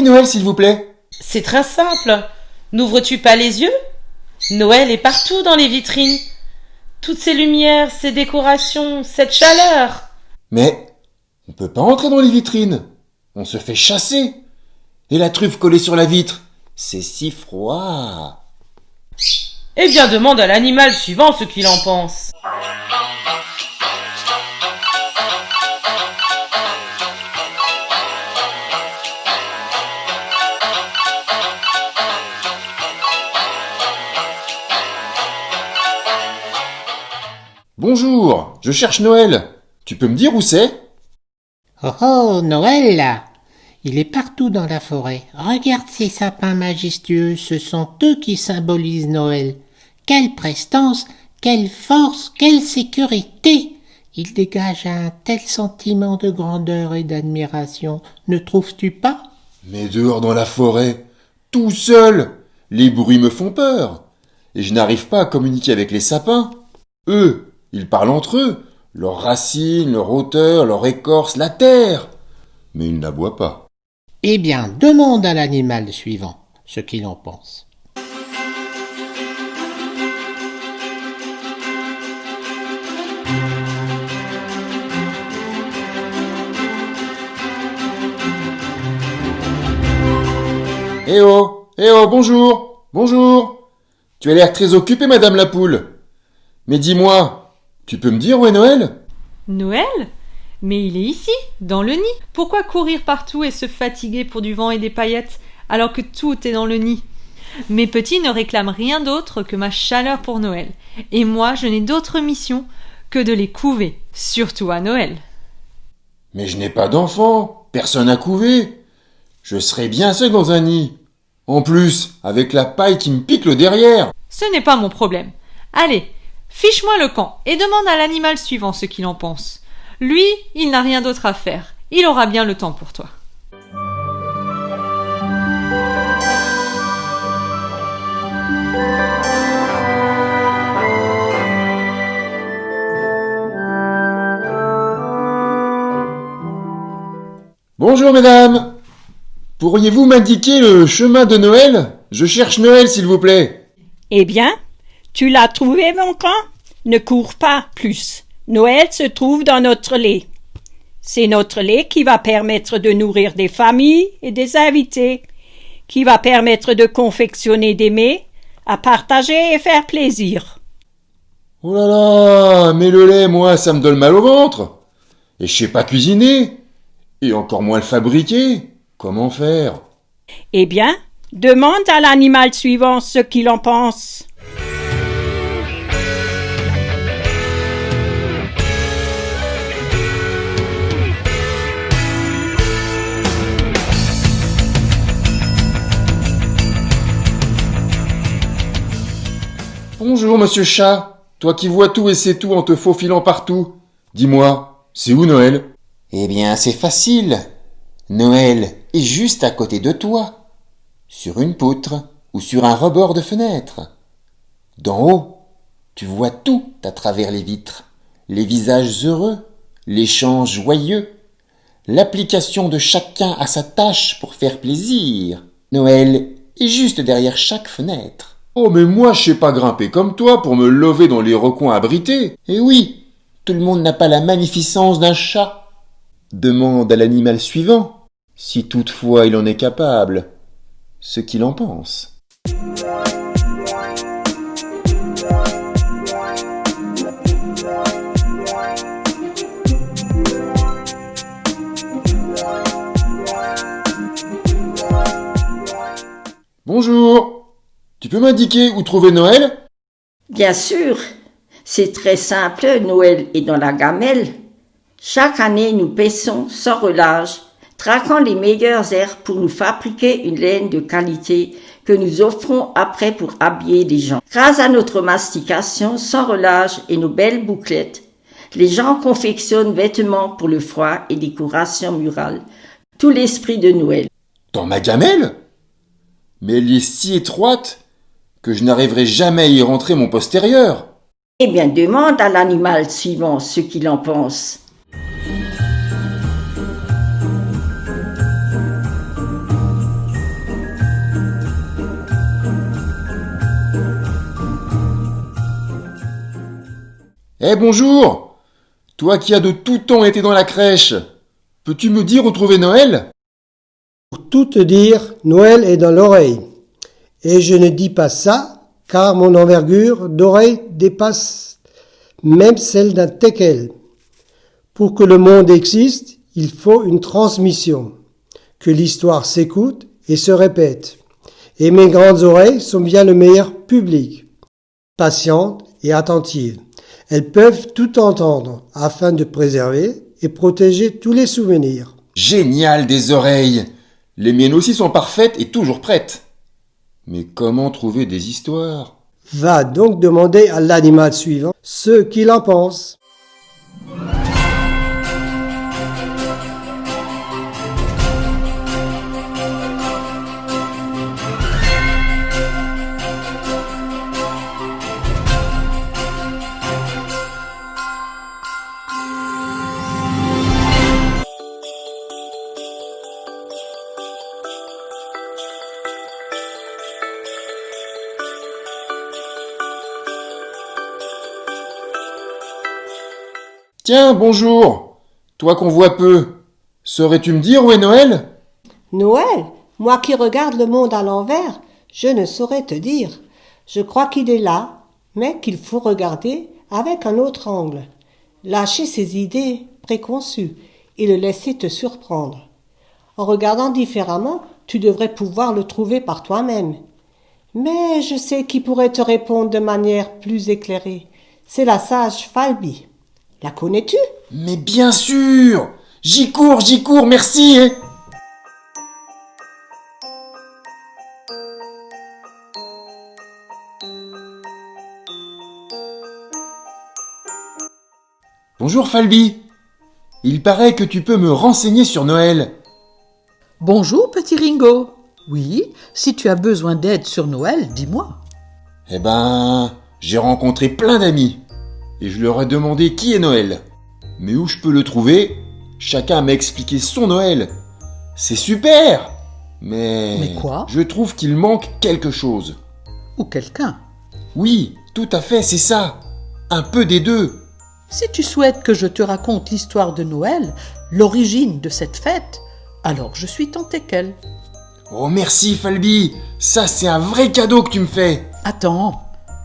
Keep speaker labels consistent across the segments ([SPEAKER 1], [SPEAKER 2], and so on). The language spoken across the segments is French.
[SPEAKER 1] Noël, s'il vous plaît?
[SPEAKER 2] C'est très simple. N'ouvres-tu pas les yeux? Noël est partout dans les vitrines. Toutes ces lumières, ces décorations, cette chaleur.
[SPEAKER 1] Mais on peut pas entrer dans les vitrines. On se fait chasser. Et la truffe collée sur la vitre, c'est si froid.
[SPEAKER 2] Eh bien, demande à l'animal suivant ce qu'il en pense.
[SPEAKER 1] Bonjour, je cherche Noël. Tu peux me dire où c'est?
[SPEAKER 3] Oh oh, Noël là! Il est partout dans la forêt. Regarde ces sapins majestueux, ce sont eux qui symbolisent Noël. Quelle prestance, quelle force, quelle sécurité! Ils dégagent un tel sentiment de grandeur et d'admiration, ne trouves-tu pas?
[SPEAKER 1] Mais dehors dans la forêt, tout seul, les bruits me font peur. Et je n'arrive pas à communiquer avec les sapins. Eux, ils parlent entre eux, leurs racines, leur hauteur, leur écorce, la terre. Mais ils n'aboient pas.
[SPEAKER 3] Eh bien, demande à l'animal suivant ce qu'il en pense.
[SPEAKER 1] Eh oh, bonjour, bonjour. Tu as l'air très occupée, Madame la Poule. Mais dis-moi, tu peux me dire où est Noël?
[SPEAKER 4] Noël? Mais il est ici, dans le nid. Pourquoi courir partout et se fatiguer pour du vent et des paillettes, alors que tout est dans le nid? Mes petits ne réclament rien d'autre que ma chaleur pour Noël. Et moi, je n'ai d'autre mission que de les couver, surtout à Noël.
[SPEAKER 1] Mais je n'ai pas d'enfant, personne à couver. Je serais bien seul dans un nid. En plus, avec la paille qui me pique le derrière.
[SPEAKER 4] Ce n'est pas mon problème. Allez, fiche-moi le camp et demande à l'animal suivant ce qu'il en pense. Lui, il n'a rien d'autre à faire. Il aura bien le temps pour toi.
[SPEAKER 1] Bonjour, mesdames. Pourriez-vous m'indiquer le chemin de Noël? Je cherche Noël, s'il vous plaît.
[SPEAKER 5] Eh bien, tu l'as trouvé, mon camp? Ne cours pas plus. Noël se trouve dans notre lait. C'est notre lait qui va permettre de nourrir des familles et des invités, qui va permettre de confectionner des mets, à partager et faire plaisir.
[SPEAKER 1] Oh là là, mais le lait, moi, ça me donne mal au ventre. Et je sais pas cuisiner. Et encore moins le fabriquer. Comment faire?
[SPEAKER 5] Eh bien, demande à l'animal suivant ce qu'il en pense.
[SPEAKER 1] Bonjour, monsieur Chat. Toi qui vois tout et sais tout en te faufilant partout. Dis-moi, c'est où Noël? Eh bien, c'est facile. Noël est juste à côté de toi. Sur une poutre ou sur un rebord de fenêtre. D'en haut, tu vois tout à travers les vitres. Les visages heureux, les chants joyeux, l'application de chacun à sa tâche pour faire plaisir. Noël est juste derrière chaque fenêtre. Oh, mais moi, je sais pas grimper comme toi pour me lever dans les recoins abrités. Eh oui, tout le monde n'a pas la magnificence d'un chat. Demande à l'animal suivant, si toutefois il en est capable, ce qu'il en pense. Bonjour. Tu peux m'indiquer où trouver Noël?
[SPEAKER 6] Bien sûr, c'est très simple, Noël est dans la gamelle. Chaque année, nous paissons sans relâche, traquant les meilleures herbes pour nous fabriquer une laine de qualité que nous offrons après pour habiller les gens. Grâce à notre mastication sans relâche et nos belles bouclettes, les gens confectionnent vêtements pour le froid et décorations murales. Tout l'esprit de Noël.
[SPEAKER 1] Dans ma gamelle? Mais elle est si étroite que je n'arriverai jamais à y rentrer mon postérieur.
[SPEAKER 6] Eh bien, demande à l'animal suivant ce qu'il en pense.
[SPEAKER 1] Eh bonjour! Toi qui as de tout temps été dans la crèche, peux-tu me dire où trouver Noël?
[SPEAKER 7] Pour tout te dire, Noël est dans l'oreille. Et je ne dis pas ça, car mon envergure d'oreille dépasse même celle d'un teckel. Pour que le monde existe, il faut une transmission, que l'histoire s'écoute et se répète. Et mes grandes oreilles sont bien le meilleur public. Patientes et attentives. Elles peuvent tout entendre afin de préserver et protéger tous les souvenirs.
[SPEAKER 1] Génial des oreilles! Les miennes aussi sont parfaites et toujours prêtes. Mais comment trouver des histoires?
[SPEAKER 7] Va donc demander à l'animal suivant ce qu'il en pense.
[SPEAKER 1] Tiens, bonjour! Toi qu'on voit peu, saurais-tu me dire où est Noël?
[SPEAKER 8] Noël, moi qui regarde le monde à l'envers, je ne saurais te dire. Je crois qu'il est là, mais qu'il faut regarder avec un autre angle. Lâcher ses idées préconçues et le laisser te surprendre. En regardant différemment, tu devrais pouvoir le trouver par toi-même. Mais je sais qui pourrait te répondre de manière plus éclairée. C'est la sage Falby. La connais-tu?
[SPEAKER 1] Mais bien sûr! J'y cours, merci! Hein. Bonjour Falby. Il paraît que tu peux me renseigner sur Noël.
[SPEAKER 9] Bonjour, petit Ringo. Oui, si tu as besoin d'aide sur Noël, dis-moi.
[SPEAKER 1] Eh ben, j'ai rencontré plein d'amis. Et je leur ai demandé qui est Noël. Mais où je peux le trouver? Chacun m'a expliqué son Noël. C'est super! Mais
[SPEAKER 9] quoi?
[SPEAKER 1] Je trouve qu'il manque quelque chose.
[SPEAKER 9] Ou quelqu'un.
[SPEAKER 1] Oui, tout à fait, c'est ça. Un peu des deux.
[SPEAKER 9] Si tu souhaites que je te raconte l'histoire de Noël, l'origine de cette fête, alors je suis ton teckel.
[SPEAKER 1] Oh merci Falby, ça c'est un vrai cadeau que tu me fais.
[SPEAKER 9] Attends,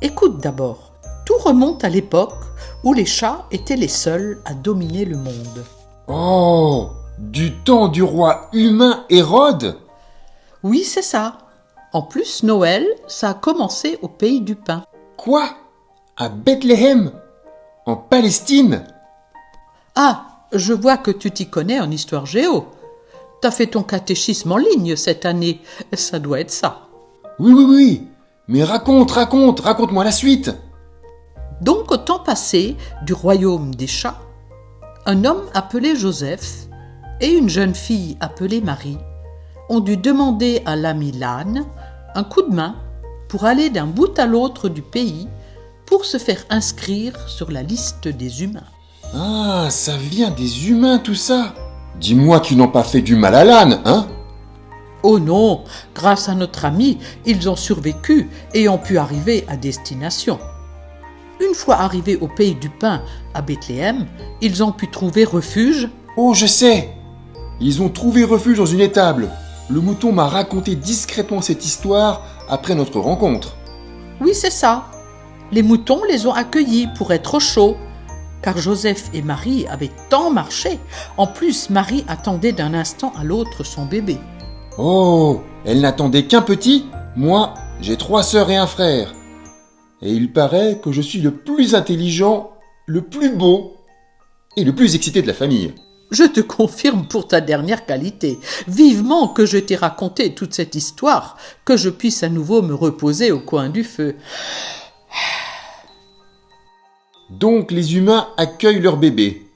[SPEAKER 9] écoute d'abord. Tout remonte à l'époque où les chats étaient les seuls à dominer le monde.
[SPEAKER 1] Oh, du temps du roi humain Hérode?
[SPEAKER 9] Oui, c'est ça. En plus, Noël, ça a commencé au pays du pain.
[SPEAKER 1] Quoi? À Bethléem? En Palestine?
[SPEAKER 9] Ah, je vois que tu t'y connais en histoire géo. T'as fait ton catéchisme en ligne cette année. Ça doit être ça.
[SPEAKER 1] Oui. Mais raconte-moi la suite.
[SPEAKER 9] Donc, au temps passé du royaume des chats, un homme appelé Joseph et une jeune fille appelée Marie ont dû demander à l'ami l'âne un coup de main pour aller d'un bout à l'autre du pays pour se faire inscrire sur la liste des humains.
[SPEAKER 1] Ah, ça vient des humains tout ça. Dis-moi qu'ils n'ont pas fait du mal à l'âne, hein?
[SPEAKER 9] Oh non, grâce à notre ami, ils ont survécu et ont pu arriver à destination. Une fois arrivés au pays du pain, à Bethléem, ils ont pu trouver refuge.
[SPEAKER 1] Oh, je sais! Ils ont trouvé refuge dans une étable. Le mouton m'a raconté discrètement cette histoire après notre rencontre.
[SPEAKER 9] Oui, c'est ça. Les moutons les ont accueillis pour être au chaud, car Joseph et Marie avaient tant marché. En plus, Marie attendait d'un instant à l'autre son bébé.
[SPEAKER 1] Oh, elle n'attendait qu'un petit? Moi, j'ai 3 sœurs et un frère. Et il paraît que je suis le plus intelligent, le plus beau et le plus excité de la famille.
[SPEAKER 9] Je te confirme pour ta dernière qualité. Vivement que je t'ai raconté toute cette histoire, que je puisse à nouveau me reposer au coin du feu.
[SPEAKER 1] Donc les humains accueillent leur bébé.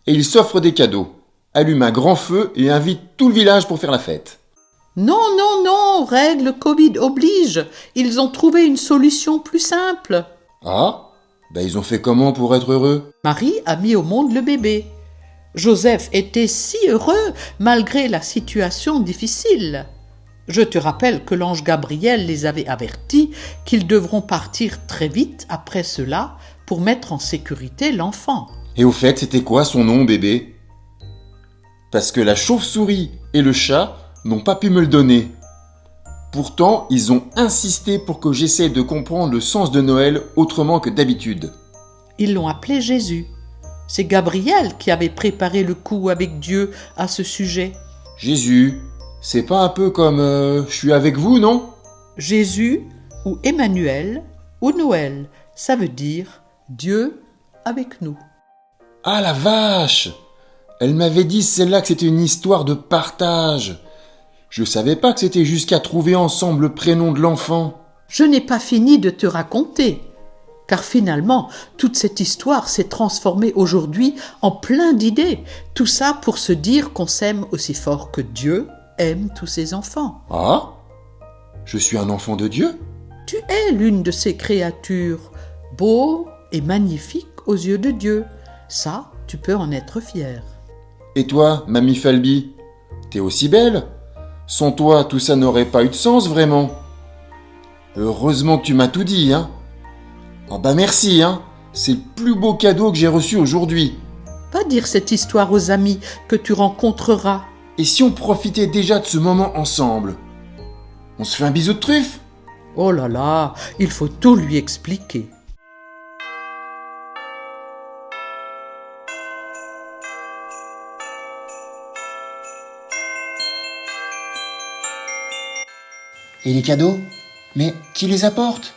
[SPEAKER 1] Et ils s'offrent des cadeaux, allument un grand feu et invitent tout le village pour faire la fête.
[SPEAKER 9] Non, règle Covid oblige. Ils ont trouvé une solution plus simple.
[SPEAKER 1] Ah, ils ont fait comment pour être heureux?
[SPEAKER 9] Marie a mis au monde le bébé. Joseph était si heureux malgré la situation difficile. Je te rappelle que l'ange Gabriel les avait avertis qu'ils devront partir très vite après cela pour mettre en sécurité l'enfant.
[SPEAKER 1] Et au fait, c'était quoi son nom, bébé? Parce que la chauve-souris et le chat n'ont pas pu me le donner. Pourtant, ils ont insisté pour que j'essaie de comprendre le sens de Noël autrement que d'habitude.
[SPEAKER 9] Ils l'ont appelé Jésus. C'est Gabriel qui avait préparé le coup avec Dieu à ce sujet.
[SPEAKER 1] Jésus, c'est pas un peu comme je suis avec vous, non?
[SPEAKER 9] Jésus ou Emmanuel ou Noël, ça veut dire Dieu avec nous.
[SPEAKER 1] Ah la vache! Elle m'avait dit celle-là que c'était une histoire de partage. Je savais pas que c'était jusqu'à trouver ensemble le prénom de l'enfant.
[SPEAKER 9] Je n'ai pas fini de te raconter, car finalement, toute cette histoire s'est transformée aujourd'hui en plein d'idées. Tout ça pour se dire qu'on s'aime aussi fort que Dieu aime tous ses enfants.
[SPEAKER 1] Ah? Je suis un enfant de Dieu?
[SPEAKER 9] Tu es l'une de ces créatures, beau et magnifique aux yeux de Dieu. Ça, tu peux en être fier.
[SPEAKER 1] Et toi, Mamie Falby, t'es aussi belle? Sans toi, tout ça n'aurait pas eu de sens, vraiment. Heureusement que tu m'as tout dit, hein. Oh bah merci, hein. C'est le plus beau cadeau que j'ai reçu aujourd'hui.
[SPEAKER 9] Va dire cette histoire aux amis que tu rencontreras.
[SPEAKER 1] Et si on profitait déjà de ce moment ensemble? On se fait un bisou de truffe?
[SPEAKER 9] Oh là là, il faut tout lui expliquer.
[SPEAKER 1] Et les cadeaux? Mais qui les apporte?